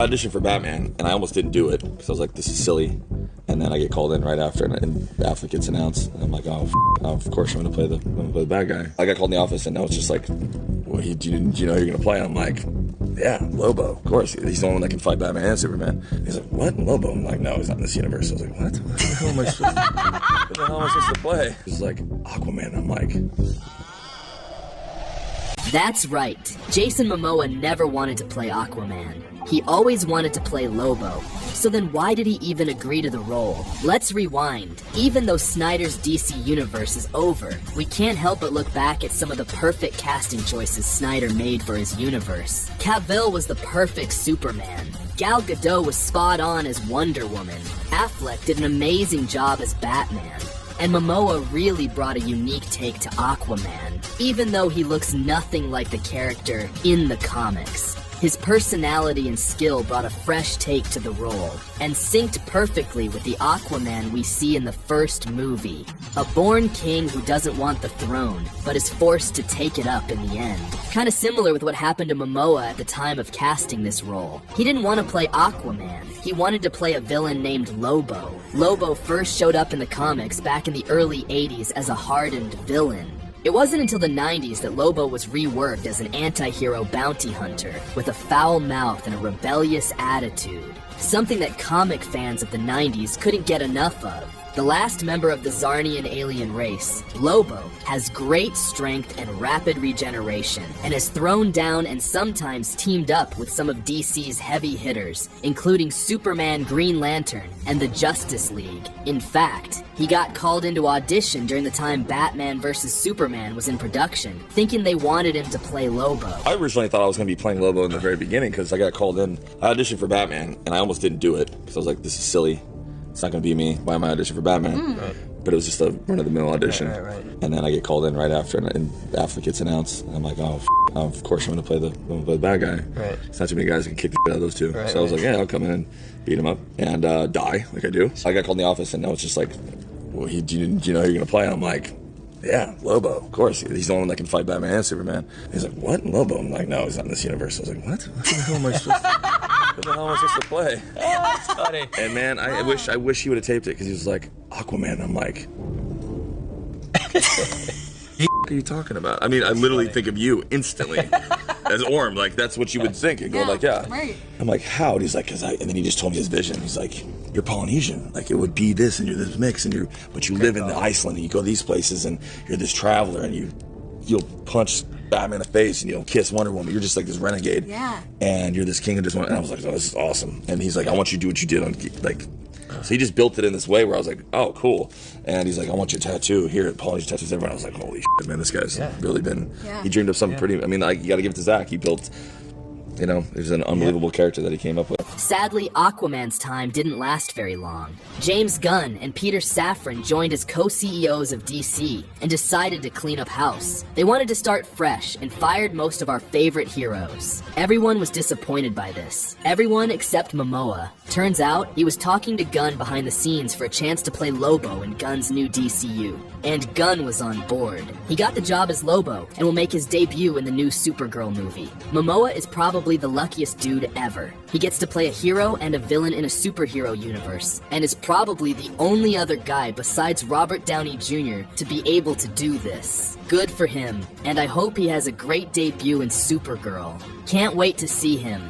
I auditioned for Batman, and I almost didn't do it because I was like, this is silly. And then I get called in right after, and Affleck gets announced. And I'm like, oh, of course I'm gonna play the bad guy. I got called in the office, and I was just like, well, do you know who you're gonna play? And I'm like, yeah, Lobo, of course. He's the only one that can fight Batman and Superman. He's like, what? Lobo? I'm like, no, he's not in this universe. I was like, what? What the hell am I supposed to play? He's like, Aquaman. I'm like, that's right. Jason Momoa never wanted to play Aquaman. He always wanted to play Lobo. So then why did he even agree to the role? Let's rewind. Even though Snyder's DC universe is over, we can't help but look back at some of the perfect casting choices Snyder made for his universe. Cavill was the perfect Superman. Gal Gadot was spot on as Wonder Woman. Affleck did an amazing job as Batman. And Momoa really brought a unique take to Aquaman, even though he looks nothing like the character in the comics. His personality and skill brought a fresh take to the role, and synced perfectly with the Aquaman we see in the first movie. A born king who doesn't want the throne, but is forced to take it up in the end. Kinda similar with what happened to Momoa at the time of casting this role. He didn't want to play Aquaman, he wanted to play a villain named Lobo. Lobo first showed up in the comics back in the early 80s as a hardened villain. It wasn't until the 90s that Lobo was reworked as an anti-hero bounty hunter with a foul mouth and a rebellious attitude, something that comic fans of the 90s couldn't get enough of. The last member of the Zarnian alien race, Lobo, has great strength and rapid regeneration, and is thrown down and sometimes teamed up with some of DC's heavy hitters, including Superman, Green Lantern, and the Justice League. In fact, he got called into audition during the time Batman vs. Superman was in production, thinking they wanted him to play Lobo. I originally thought I was going to be playing Lobo in the very beginning because I got called in. I auditioned for Batman, and I almost didn't do it because I was like, this is silly. It's not going to be me. Why am I auditioning for Batman? But it was just a run-of-the-mill audition. Right. And then I get called in right after, and Affleck gets announced. And I'm like, oh, of course I'm going to play the bad guy. Right. It's not too many guys that can kick the shit out of those two. Right, so I was like, yeah, I'll come in and beat him up and die like I do. So I got called in the office, and now it's just like, well, do you know who you're going to play? And I'm like, yeah, Lobo, of course. He's the only one that can fight Batman and Superman. He's like, what? Lobo? I'm like, no, he's not in this universe. I was like, what? What the hell am I supposed to play? That's funny. And man, I wish he would have taped it because he was like, Aquaman. I'm like, what are you talking about? I mean, I literally think of you instantly as Orm. Like, that's what you would think. And go like, yeah. Right. I'm like, how? And he's like, and then he just told me his vision. He's like, you're Polynesian. Like, it would be this, and you're this mix, but you live in Iceland, and you go these places, and you're this traveler, and you'll punch Batman in the face, and you'll kiss Wonder Woman. You're just like this renegade. Yeah. And you're this king of just one. And I was like, oh, this is awesome. And he's like, I want you to do what you did on, like, so he just built it in this way where I was like, oh, cool. And he's like, I want your tattoo here at Polynesian Tattoos Everywhere. I was like, holy shit, man, this guy's really been, he dreamed up something pretty, I mean, like, you got to give it to Zach. He built, there's an unbelievable character that he came up with. Sadly, Aquaman's time didn't last very long. James Gunn and Peter Safran joined as co-CEOs of DC and decided to clean up house. They wanted to start fresh and fired most of our favorite heroes. Everyone was disappointed by this. Everyone except Momoa. Turns out, he was talking to Gunn behind the scenes for a chance to play Lobo in Gunn's new DCU. And Gunn was on board. He got the job as Lobo and will make his debut in the new Supergirl movie. Momoa is probably the luckiest dude ever. He gets to play a hero and a villain in a superhero universe, and is probably the only other guy besides Robert Downey Jr. to be able to do this. Good for him, and I hope he has a great debut in Supergirl. Can't wait to see him.